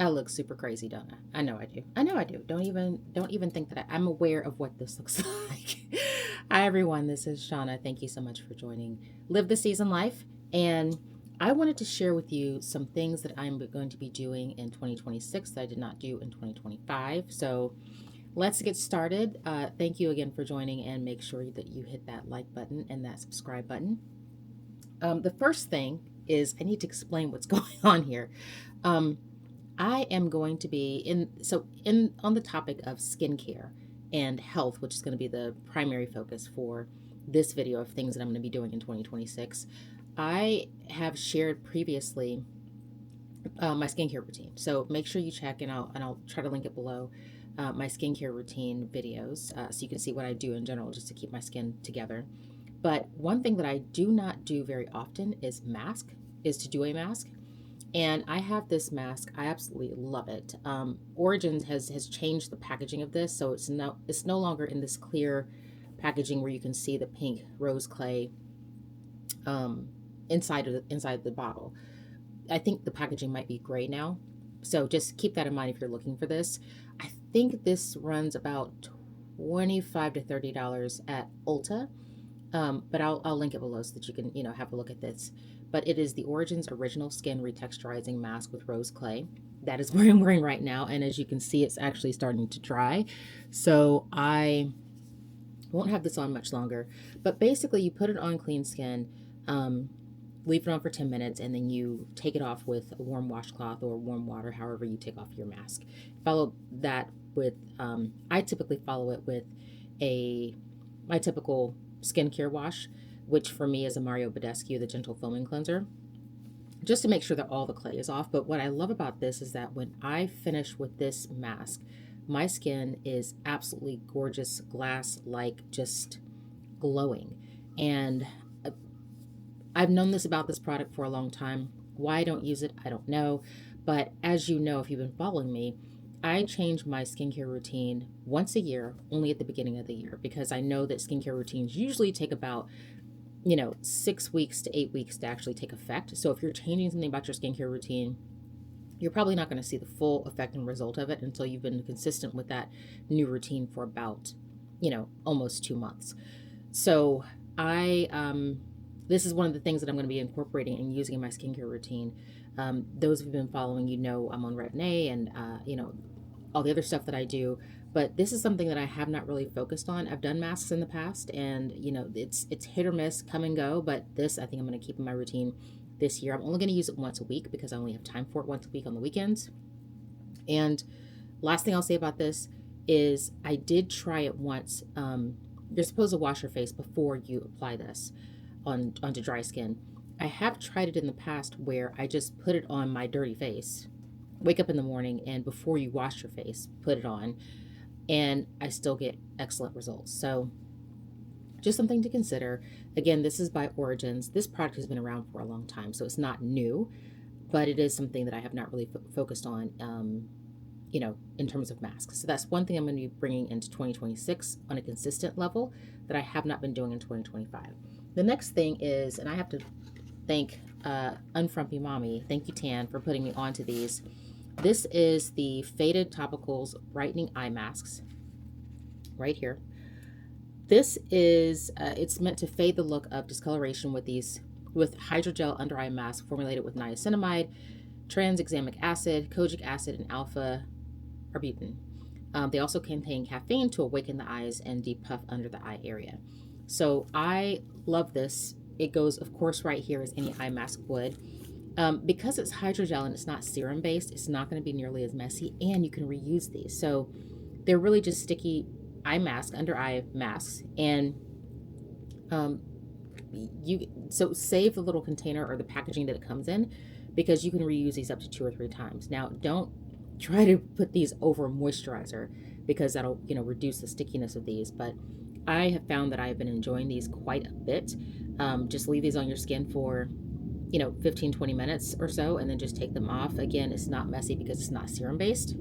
I look super crazy, don't I? I know I do. I know I do. Don't even think that I'm aware of what this looks like. Hi everyone, this is Shauna. Thank you so much for joining Live the Season Life. And I wanted to share with you some things that I'm going to be doing in 2026 that I did not do in 2025. So let's get started. Thank you again for joining, and make sure that you hit that like button and that subscribe button. The first thing is I need to explain what's going on here. Um, I am going to be in on the topic of skincare and health, which is going to be the primary focus for this video of things that I'm going to be doing in 2026. I have shared previously my skincare routine, so make sure you check, and I'll try to link it below. My skincare routine videos, so you can see what I do in general just to keep my skin together. But one thing that I do not do very often is to do a mask. And I have this mask. I absolutely love it. Origins has changed the packaging of this, so it's no longer in this clear packaging where you can see the pink rose clay um, inside the bottle. I think the packaging might be gray now, so just keep that in mind if you're looking for this. I think this runs about $25 to $30 at Ulta, but I'll link it below so that you can have a look at this. But it is the Origins Original Skin Retexturizing Mask with Rose Clay. That is what I'm wearing right now, and as you can see, it's actually starting to dry. So I won't have this on much longer. But basically, you put it on clean skin, um, leave it on for 10 minutes, and then you take it off with a warm washcloth or warm water, however you take off your mask. Follow that with, I typically follow it with my typical skincare wash, which for me is a Mario Badescu, the Gentle Foaming Cleanser, just to make sure that all the clay is off. But what I love about this is that when I finish with this mask, my skin is absolutely gorgeous, glass-like, just glowing. And I've known this about this product for a long time. Why I don't use it, I don't know. But as you know, if you've been following me, I change my skincare routine once a year, only at the beginning of the year, because I know that skincare routines usually take about 6 weeks to 8 weeks to actually take effect. So if you're changing something about your skincare routine, you're probably not going to see the full effect and result of it until you've been consistent with that new routine for about, almost 2 months. So this is one of the things that I'm going to be incorporating and using in my skincare routine. Those who've been following, I'm on Retin-A and, all the other stuff that I do. But this is something that I have not really focused on. I've done masks in the past, and it's hit or miss, come and go. But this, I think I'm going to keep in my routine this year. I'm only going to use it once a week because I only have time for it once a week on the weekends. And last thing I'll say about this is I did try it once. You're supposed to wash your face before you apply this onto dry skin. I have tried it in the past where I just put it on my dirty face, wake up in the morning, and before you wash your face, put it on, and I still get excellent results. So just something to consider. Again, this is by Origins. This product has been around for a long time, so it's not new, but it is something that I have not really focused on, in terms of masks. So that's one thing I'm going to be bringing into 2026 on a consistent level that I have not been doing in 2025. The next thing is, and I have to thank Unfrumpy Mommy, thank you Tan, for putting me onto these. This is the Faded Topicals Brightening Eye Masks, right here. This is, it's meant to fade the look of discoloration with hydrogel under eye mask formulated with niacinamide, tranexamic acid, kojic acid, and alpha arbutin. They also contain caffeine to awaken the eyes and depuff under the eye area. So I love this. It goes, of course, right here as any eye mask would. Because it's hydrogel and it's not serum based, it's not going to be nearly as messy, and you can reuse these. So they're really just sticky under eye masks. And so save the little container or the packaging that it comes in, because you can reuse these up to 2 or 3 times. Now, don't try to put these over moisturizer, because that'll reduce the stickiness of these. But I have found that I've been enjoying these quite a bit. Just leave these on your skin for 15-20 minutes or so, and then just take them off. Again, it's not messy because it's not serum based,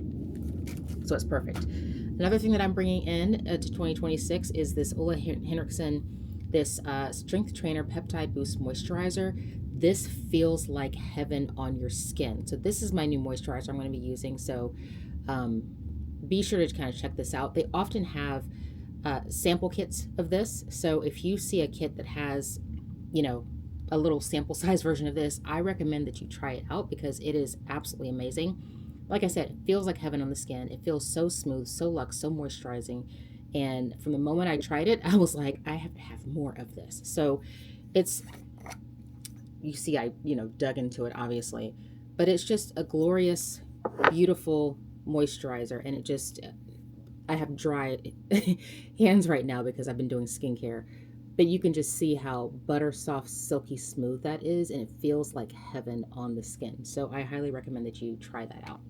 so it's perfect. Another thing that I'm bringing in to 2026 is this Ole Henriksen, this Strength Trainer Peptide Boost Moisturizer. This feels like heaven on your skin. So this is my new moisturizer I'm going to be using. So um, be sure to kind of check this out. They often have sample kits of this. So if you see a kit that has, you know, a little sample size version of this, I recommend that you try it out because it is absolutely amazing. Like I said, it feels like heaven on the skin. It feels so smooth, so luxe, so moisturizing. And from the moment I tried it, I was like, I have to have more of this. So it's, you see, I, dug into it obviously, but it's just a glorious, beautiful moisturizer. And it just, I have dry hands right now because I've been doing skincare, but you can just see how butter soft, silky smooth that is. And it feels like heaven on the skin. So I highly recommend that you try that out.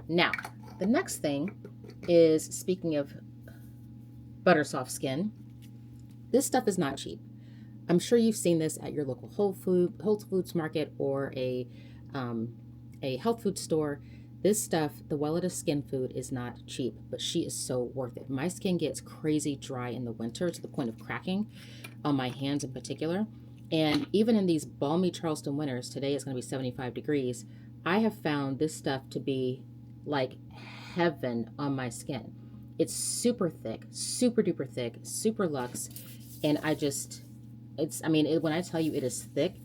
Now, the next thing is, speaking of butter soft skin, this stuff is not cheap. I'm sure you've seen this at your local Whole Foods market or a health food store. This stuff, the Welleda Skin Food, is not cheap, but she is so worth it. My skin gets crazy dry in the winter to the point of cracking on my hands in particular. And even in these balmy Charleston winters, today it's going to be 75 degrees, I have found this stuff to be like heaven on my skin. It's super thick, super duper thick, super luxe. And when I tell you it is thick,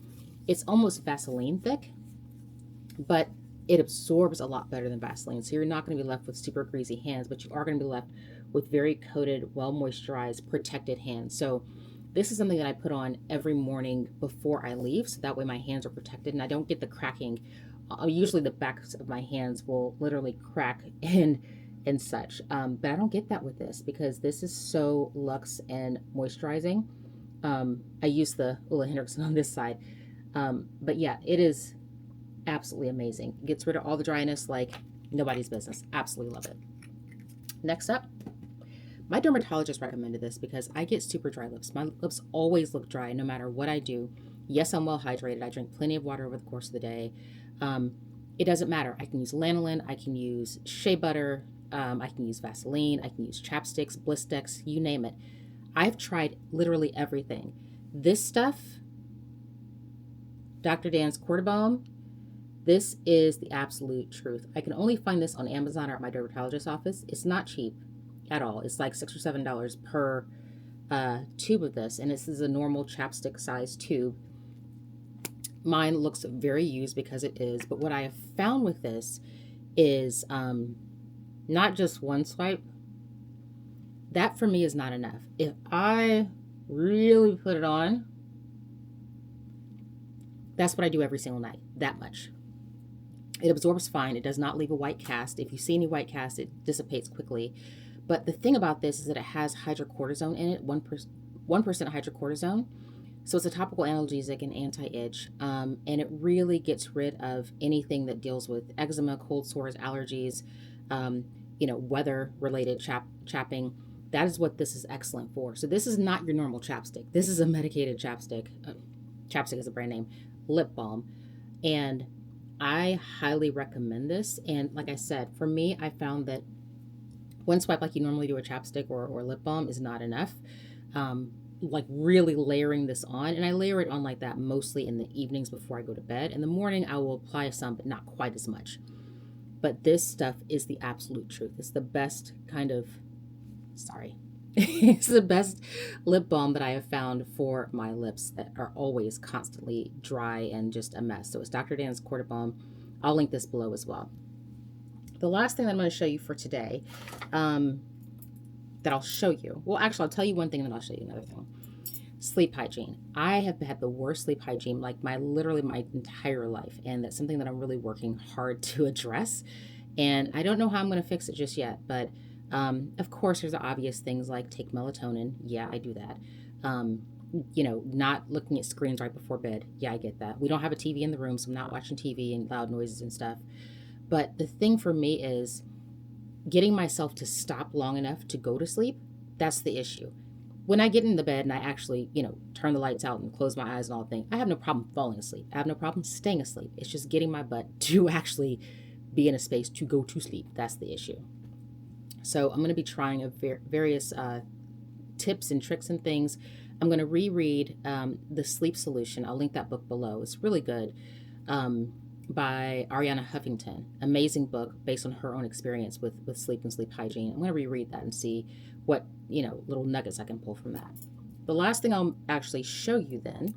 it's almost Vaseline thick, but it absorbs a lot better than Vaseline. So you're not going to be left with super greasy hands, but you are going to be left with very coated, well moisturized, protected hands. So this is something that I put on every morning before I leave, so that way my hands are protected and I don't get the cracking. Usually the backs of my hands will literally crack and such, but I don't get that with this because this is so luxe and moisturizing. I use the Ole Henriksen on this side, but yeah, it is absolutely amazing. It gets rid of all the dryness like nobody's business. Absolutely love it. Next up, my dermatologist recommended this because I get super dry lips. My lips always look dry no matter what I do. Yes, I'm well hydrated. I drink plenty of water over the course of the day. It doesn't matter. I can use lanolin. I can use shea butter. I can use Vaseline. I can use chapsticks, Blistex, you name it. I've tried literally everything. This stuff, Dr. Dan's Cortisone, this is the absolute truth. I can only find this on Amazon or at my dermatologist's office. It's not cheap at all. It's like $6 or $7 per tube of this, and this is a normal chapstick size tube. Mine looks very used because it is, but what I have found with this is not just one swipe. That for me is not enough. If I really put it on, that's what I do every single night, that much. It absorbs fine. It does not leave a white cast. If you see any white cast, it dissipates quickly. But the thing about this is that it has hydrocortisone in it, 1% hydrocortisone. So it's a topical analgesic and anti-itch, and it really gets rid of anything that deals with eczema, cold sores, allergies, weather-related chapping. That is what this is excellent for. So this is not your normal chapstick. This is a medicated chapstick. Chapstick is a brand name. Lip balm. And I highly recommend this. And like I said, for me, I found that one swipe like you normally do a chapstick or lip balm is not enough. Like really layering this on, and I layer it on like that mostly in the evenings before I go to bed. In the morning, I will apply some, but not quite as much. But this stuff is the absolute truth. It's the best it's the best lip balm that I have found for my lips that are always constantly dry and just a mess. So it's Dr. Dan's Cortisone. I'll link this below as well. The last thing that I'm going to show you for today, that I'll show you. Well, actually, I'll tell you one thing and then I'll show you another thing. Sleep hygiene. I have had the worst sleep hygiene like literally my entire life, and that's something that I'm really working hard to address. And I don't know how I'm going to fix it just yet, but of course, there's the obvious things like take melatonin. Yeah, I do that. Not looking at screens right before bed. Yeah, I get that. We don't have a TV in the room, so I'm not watching TV and loud noises and stuff. But the thing for me is getting myself to stop long enough to go to sleep. That's the issue. When I get in the bed and I actually, turn the lights out and close my eyes and all things, I have no problem falling asleep. I have no problem staying asleep. It's just getting my butt to actually be in a space to go to sleep. That's the issue. So I'm going to be trying various tips and tricks and things I'm going to reread The Sleep Solution. I'll link that book below. It's really good, um, by Ariana Huffington. Amazing book based on her own experience with sleep and sleep hygiene. I'm going to reread that and see what, little nuggets I can pull from that. The last thing I'll actually show you then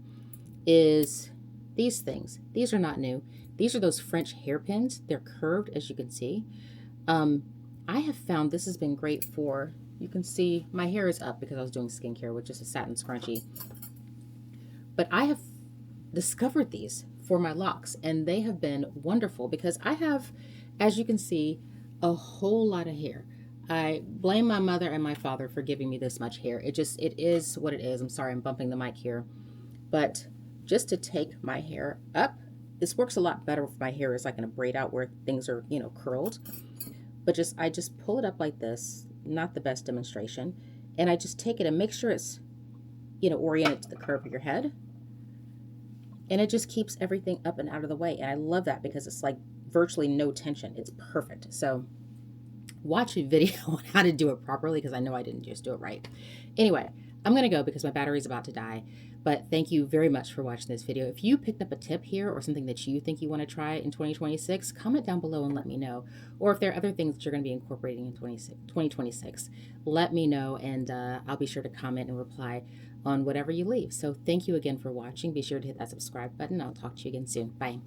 is these things. These are not new. These are those French hairpins. They're curved, as you can see. Um, I have found this has been great for, you can see my hair is up because I was doing skincare with just a satin scrunchie. But I have discovered these for my locks, and they have been wonderful because I have, as you can see, a whole lot of hair. I blame my mother and my father for giving me this much hair. It is what it is. I'm sorry, I'm bumping the mic here. But just to take my hair up, this works a lot better if my hair is like in a braid out where things are, curled. But I just pull it up like this, not the best demonstration, and I just take it and make sure it's, oriented to the curve of your head. And it just keeps everything up and out of the way. And I love that because it's like virtually no tension. It's perfect. So watch a video on how to do it properly because I know I didn't just do it right. Anyway, I'm going to go because my battery's about to die. But thank you very much for watching this video. If you picked up a tip here or something that you think you want to try in 2026, comment down below and let me know. Or if there are other things that you're going to be incorporating in 2026, let me know, and I'll be sure to comment and reply on whatever you leave. So thank you again for watching. Be sure to hit that subscribe button. I'll talk to you again soon. Bye.